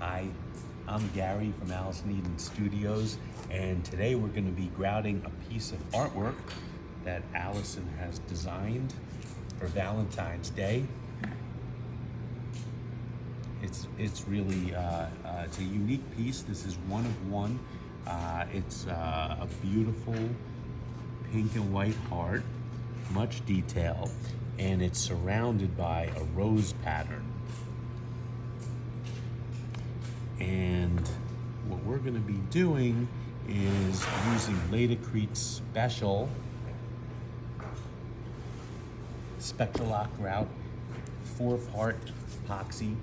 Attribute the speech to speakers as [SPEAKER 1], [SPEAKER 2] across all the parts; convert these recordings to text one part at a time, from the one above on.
[SPEAKER 1] Hi, I'm Gary from Allison Eden Studios, and today we're going to be grouting a piece of artwork that Allison has designed for Valentine's Day. It's really it's a unique piece. This is one of one. It's a beautiful pink and white heart, much detail, and it's surrounded by a rose pattern. And what we're going to be doing is using Laticrete Spectra Lock grout, 4-part epoxy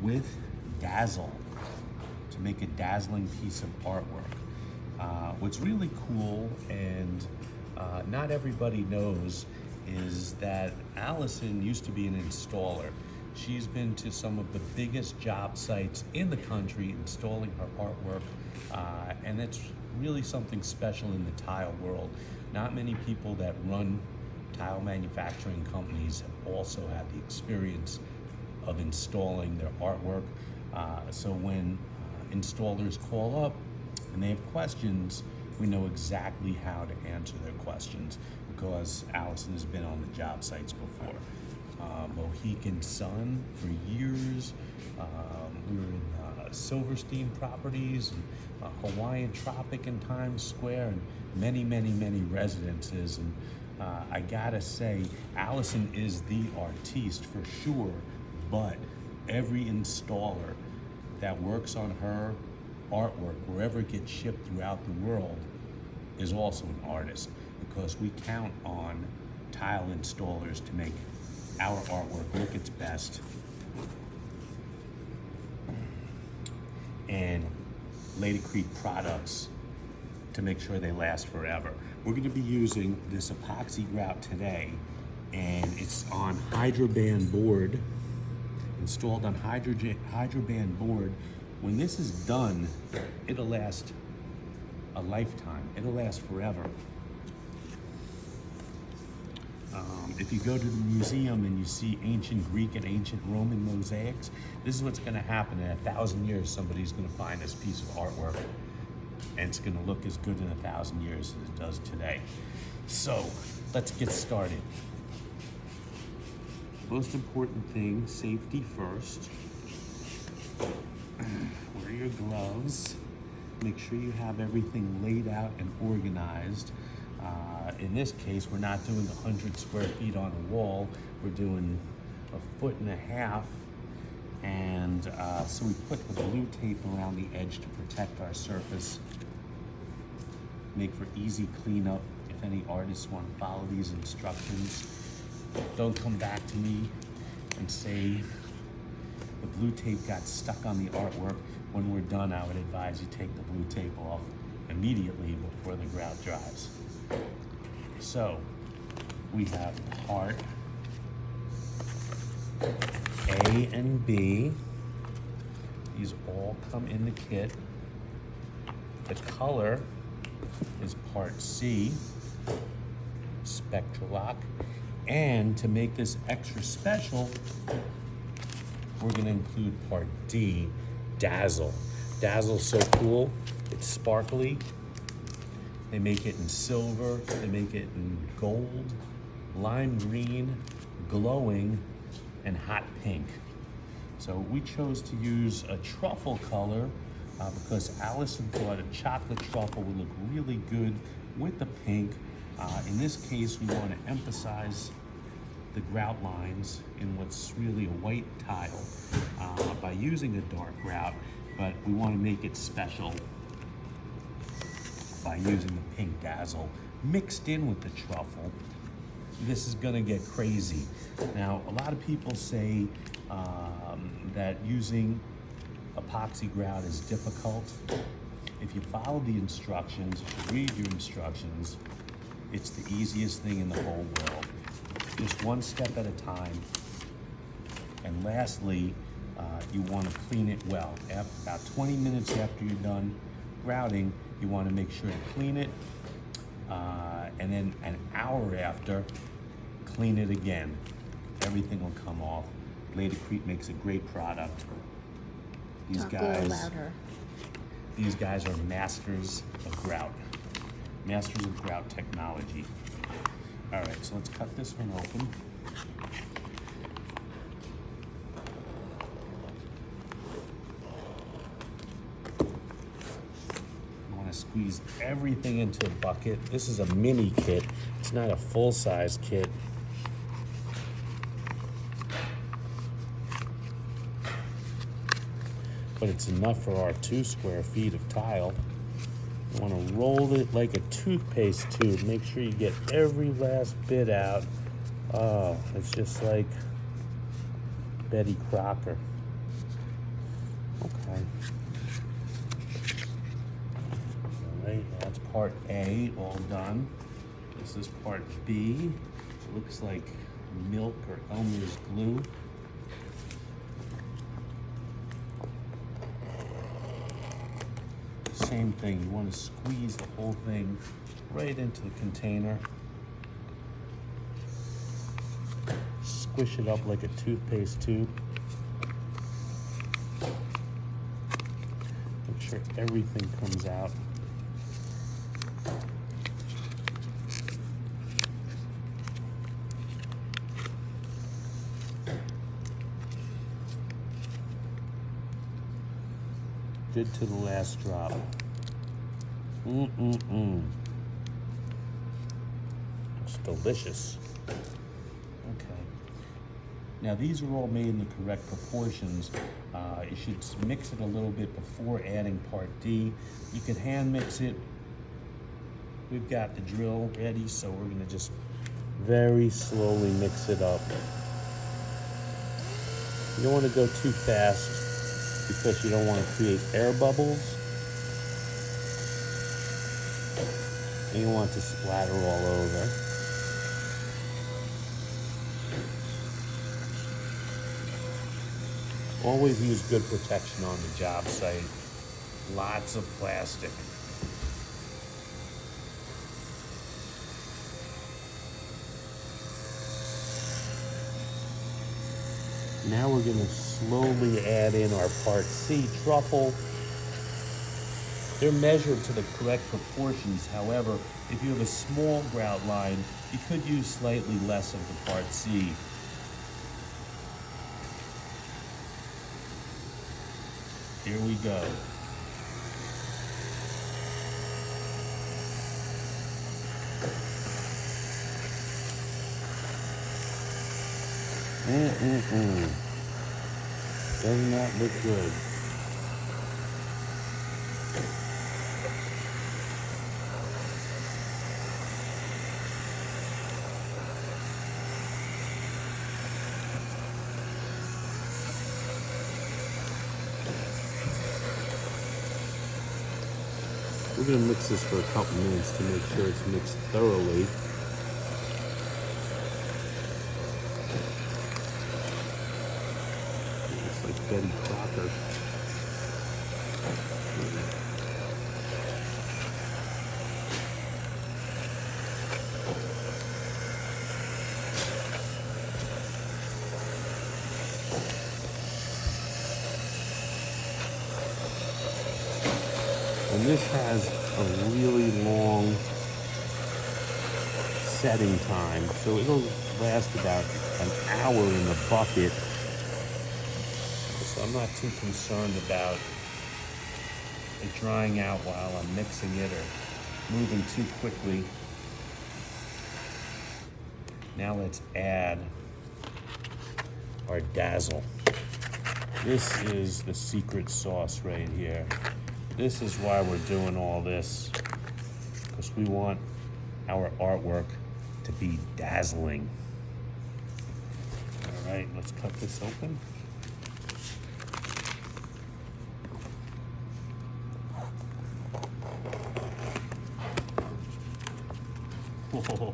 [SPEAKER 1] with Dazzle to make a dazzling piece of artwork. What's really cool and not everybody knows is that Allison used to be an installer. She's been to some of the biggest job sites in the country installing her artwork, and it's really something special in the tile world. Not many people that run tile manufacturing companies have also had the experience of installing their artwork. So when installers call up and they have questions, we know exactly how to answer their questions because Allison has been on the job sites before. Mohican Sun for years. We were in Silverstein Properties, and Hawaiian Tropic in Times Square, and many, many, many residences. And I gotta say, Allison is the artiste for sure, but every installer that works on her artwork, wherever it gets shipped throughout the world, is also an artist, because we count on tile installers to make our artwork look its best, and Laticrete products to make sure they last forever. We're going to be using this epoxy grout today, and it's on Hydraband board, installed on Hydraband board. When this is done, it'll last a lifetime. It'll last forever. If you go to the museum and you see ancient Greek and ancient Roman mosaics, this is what's going to happen. In 1,000 years, somebody's going to find this piece of artwork, and it's going to look as good in 1,000 years as it does today. So let's get started. Most important thing, safety first. Wear your gloves. Make sure you have everything laid out and organized. In this case, we're not doing 100 square feet on a wall. We're doing 1.5 feet. And so we put the blue tape around the edge to protect our surface. Make for easy cleanup if any artists want to follow these instructions. Don't come back to me and say the blue tape got stuck on the artwork. When we're done, I would advise you take the blue tape off immediately before the grout dries. So we have part A and B. These all come in the kit. The color is part C, Spectra Lock. And to make this extra special, we're gonna include part D, Dazzle. Dazzle's so cool, it's sparkly. They make it in silver, they make it in gold, lime green, glowing, and hot pink. So we chose to use a truffle color because Allison thought a chocolate truffle would look really good with the pink. In this case, we want to emphasize the grout lines in what's really a white tile by using a dark grout, but we want to make it special by using the pink Dazzle mixed in with the truffle. This is gonna get crazy. Now, a lot of people say that using epoxy grout is difficult. If you follow the instructions, if you read your instructions, it's the easiest thing in the whole world. Just one step at a time. And lastly, you want to clean it well. About 20 minutes after you're done grouting, you want to make sure to clean it, and then an hour after, clean it again. Everything will come off. Laticrete makes a great product. These
[SPEAKER 2] Talk a little
[SPEAKER 1] guys,
[SPEAKER 2] louder.
[SPEAKER 1] these guys are masters of grout. Masters of grout technology. All right, so let's cut this one open. You want to squeeze everything into a bucket. This is a mini kit. It's not a full-size kit. But it's enough for our 2 square feet of tile. You want to roll it like a toothpaste tube. Make sure you get every last bit out. Oh, it's just like Betty Crocker. Okay. All right, that's part A, all done. This is part B. It looks like milk or Elmer's glue. Same thing, you want to squeeze the whole thing right into the container. Squish it up like a toothpaste tube. Make sure everything comes out. Good to the last drop. It's delicious. Okay. Now these are all made in the correct proportions. You should mix it a little bit before adding part D. You can hand mix it. We've got the drill ready, so we're gonna just very slowly mix it up. You don't want to go too fast because you don't want to create air bubbles. And you want it to splatter all over. Always use good protection on the job site. Lots of plastic. Now we're going to slowly add in our part C truffle. They're measured to the correct proportions. However, if you have a small grout line, you could use slightly less of the part C. Here we go. Does not look good. We're going to mix this for a couple minutes to make sure it's mixed thoroughly. It's like Betty Crocker. And this has a really long setting time, so it'll last about an hour in the bucket. So I'm not too concerned about it drying out while I'm mixing it or moving too quickly. Now let's add our Dazzle. This is the secret sauce right here. This is why we're doing all this, because we want our artwork to be dazzling. All right, let's cut this open. Whoa.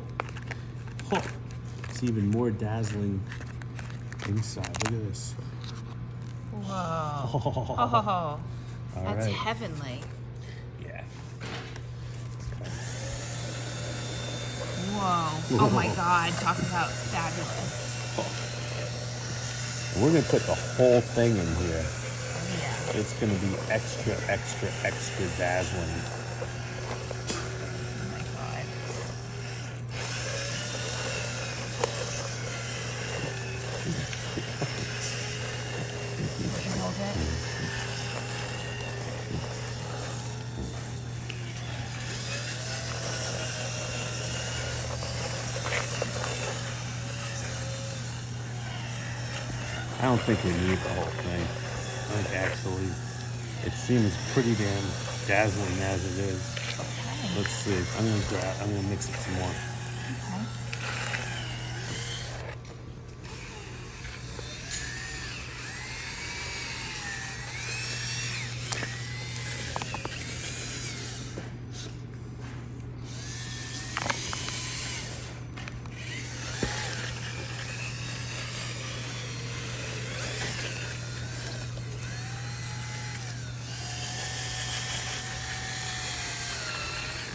[SPEAKER 1] Oh, it's even more dazzling inside. Look at this.
[SPEAKER 2] Whoa.
[SPEAKER 1] Oh.
[SPEAKER 2] That's heavenly.
[SPEAKER 1] Yeah.
[SPEAKER 2] Whoa. Oh my God. Talk about fabulous.
[SPEAKER 1] And we're going to put the whole thing in here.
[SPEAKER 2] Yeah.
[SPEAKER 1] It's gonna be extra, extra, extra dazzling.
[SPEAKER 2] Oh my god. Can you hold it?
[SPEAKER 1] I don't think we need the whole thing. I think actually it seems pretty damn dazzling as it is.
[SPEAKER 2] Okay.
[SPEAKER 1] Let's see. I'm gonna mix it some more.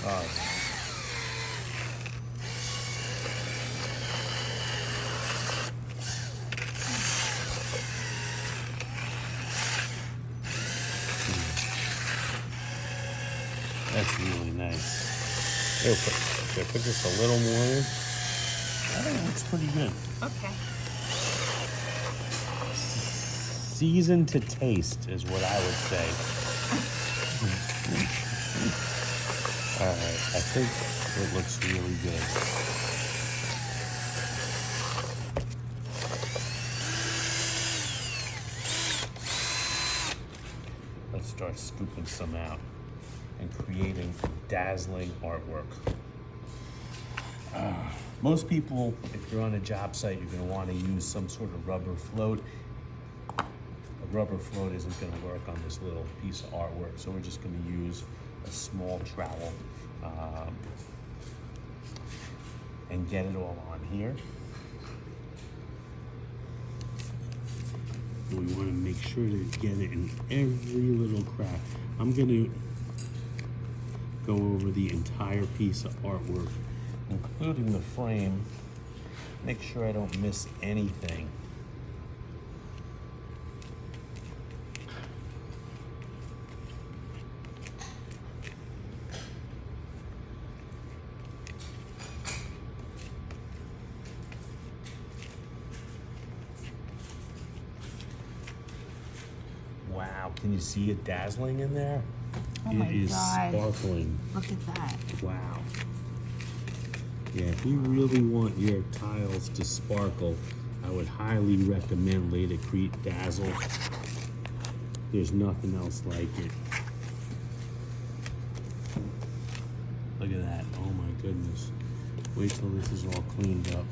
[SPEAKER 2] Okay.
[SPEAKER 1] That's really nice. Should I put just a little more in? I think it looks pretty good.
[SPEAKER 2] Okay.
[SPEAKER 1] Seasoned to taste is what I would say. All right, I think it looks really good. Let's start scooping some out and creating dazzling artwork. Most people, if you're on a job site, you're going to want to use some sort of rubber float. A rubber float isn't going to work on this little piece of artwork, so we're just going to use a small trowel and get it all on here. And we want to make sure to get it in every little crack. I'm going to go over the entire piece of artwork, including the frame. Make sure I don't miss anything. Wow, can you see it dazzling in there?
[SPEAKER 2] Oh my
[SPEAKER 1] it is
[SPEAKER 2] God.
[SPEAKER 1] sparkling.
[SPEAKER 2] Look at that.
[SPEAKER 1] Wow. Yeah, if you really want your tiles to sparkle, I would highly recommend Laticrete Dazzle. There's nothing else like it. Look at that. Oh my goodness. Wait till this is all cleaned up.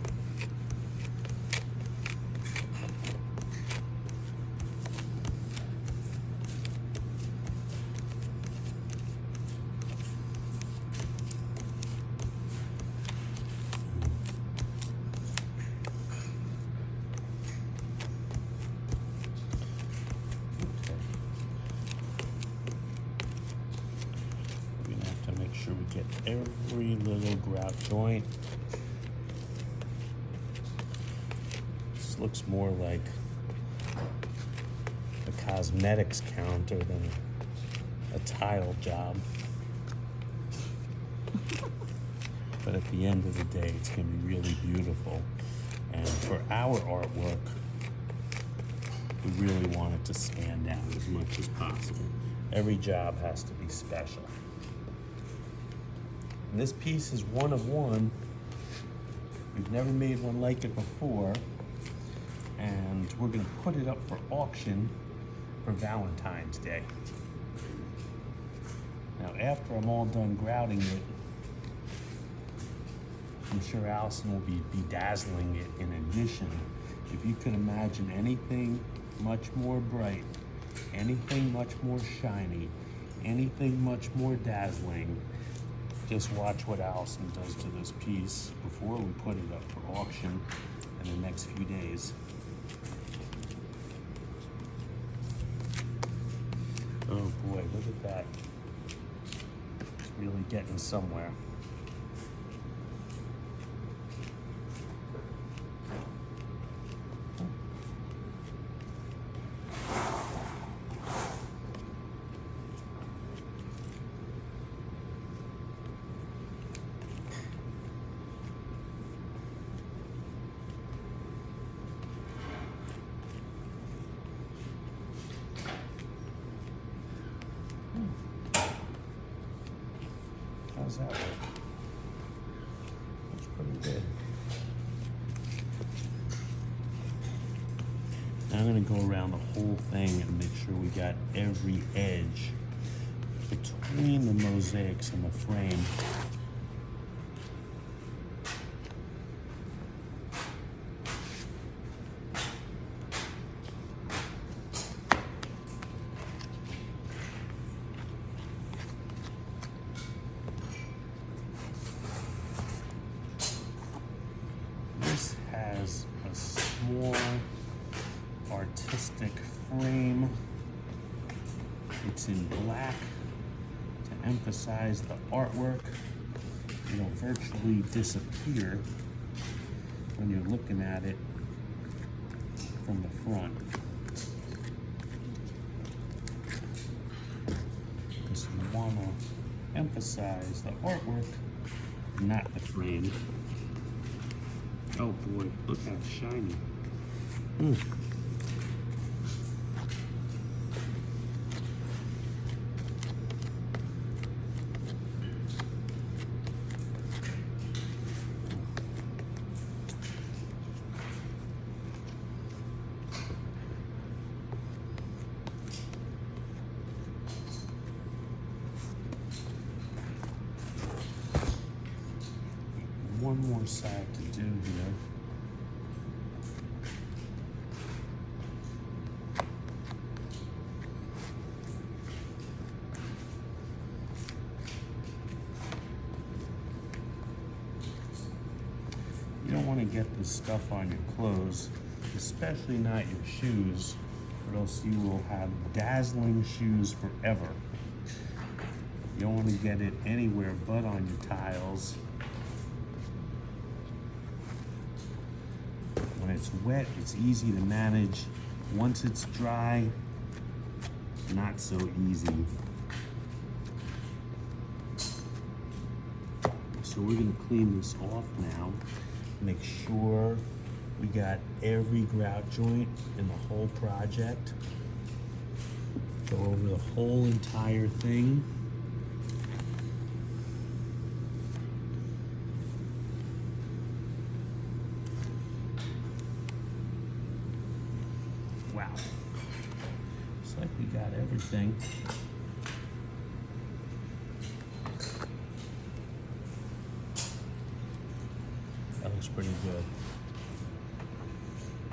[SPEAKER 1] We get every little grout joint. This looks more like a cosmetics counter than a tile job. But at the end of the day, it's going to be really beautiful. And for our artwork, we really want it to stand out as much as possible. Every job has to be special. And this piece is one of one. We've never made one like it before. And we're gonna put it up for auction for Valentine's Day. Now, after I'm all done grouting it, I'm sure Allison will be bedazzling it in addition. If you could imagine anything much more bright, anything much more shiny, anything much more dazzling, just watch what Allison does to this piece before we put it up for auction in the next few days. Oh boy, look at that. It's really getting somewhere. How's that work? That's pretty good. Now I'm gonna go around the whole thing and make sure we got every edge between the mosaics and the frame. This has a small artistic frame. It's in black to emphasize the artwork. It'll virtually disappear when you're looking at it from the front. Because you want to emphasize the artwork, not the frame. Oh boy, look how shiny. One more side to do here. You don't want to get this stuff on your clothes, especially not your shoes, or else you will have dazzling shoes forever. You don't want to get it anywhere but on your tiles. When it's wet, it's easy to manage. Once it's dry, not so easy. So we're gonna clean this off now. Make sure we got every grout joint in the whole project. Go over the whole entire thing. Wow. Looks like we got everything. That looks pretty good.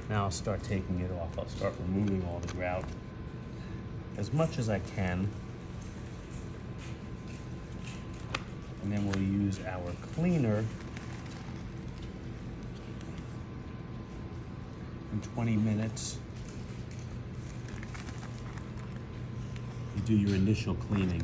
[SPEAKER 1] Now I'll start taking it off. I'll start removing all the grout as much as I can. And then we'll use our cleaner in 20 minutes. You do your initial cleaning.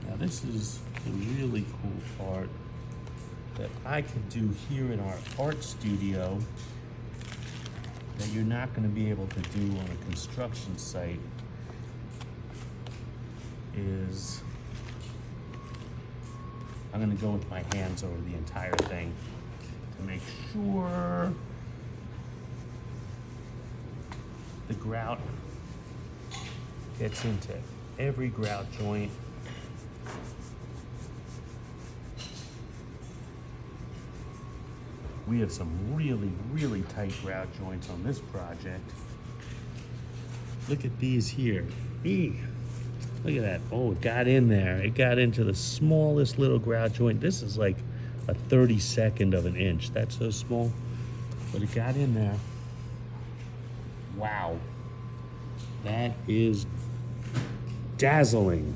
[SPEAKER 1] Now this is the really cool part that I could do here in our art studio that you're not going to be able to do on a construction site is I'm going to go with my hands over the entire thing to make sure the grout gets into every grout joint. We have some really, really tight grout joints on this project. Look at these here. Eee. Look at that. Oh, it got in there. It got into the smallest little grout joint. This is like a 32nd of an inch. That's so small, but it got in there. Wow. That is dazzling.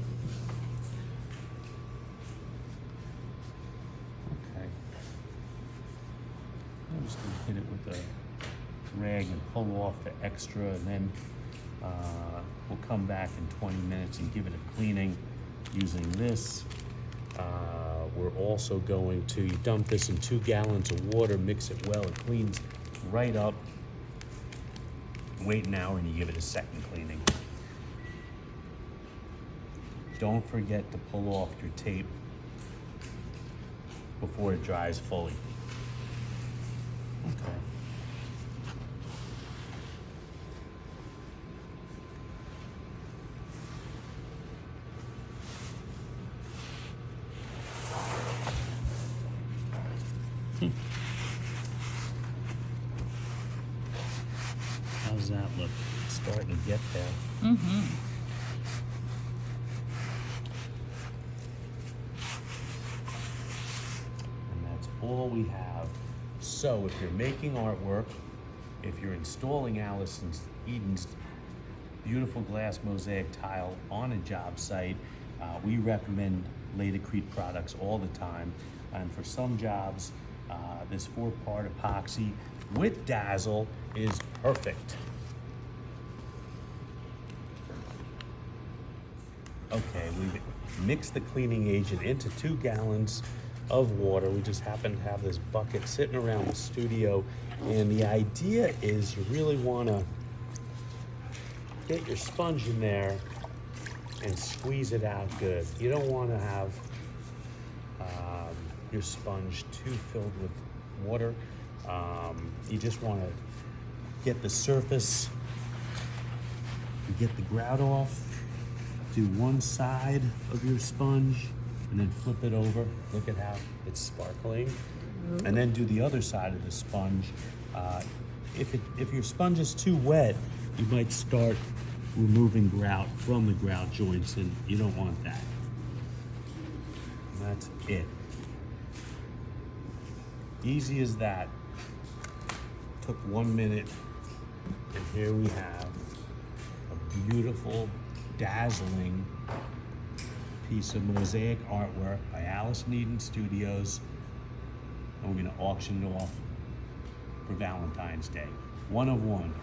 [SPEAKER 1] I'm just going to hit it with a rag and pull off the extra, and then we'll come back in 20 minutes and give it a cleaning using this. We're also going to dump this in 2 gallons of water, mix it well, it cleans right up. wait an hour and you give it a second cleaning. Don't forget to pull off your tape before it dries fully. Okay. How's that look? It's starting to get there.
[SPEAKER 2] Mm-hmm.
[SPEAKER 1] And that's all we have. So if you're making artwork, if you're installing Allison Eden's beautiful glass mosaic tile on a job site, we recommend Laticrete products all the time. And for some jobs, this 4-part epoxy with Dazzle is perfect. Okay, we've mixed the cleaning agent into 2 gallons of water. We just happen to have this bucket sitting around the studio. And the idea is you really want to get your sponge in there and squeeze it out good. You don't want to have your sponge too filled with water. You just want to get the surface, get the grout off. Do one side of your sponge and then flip it over. Look at how it's sparkling. And then do the other side of the sponge. If your sponge is too wet, you might start removing grout from the grout joints, and you don't want that. And that's it. Easy as that. Took 1 minute, and here we have a beautiful, dazzling piece of mosaic artwork by Allison Eden Studios, and we're going to auction it off for Valentine's Day. 1 of 1.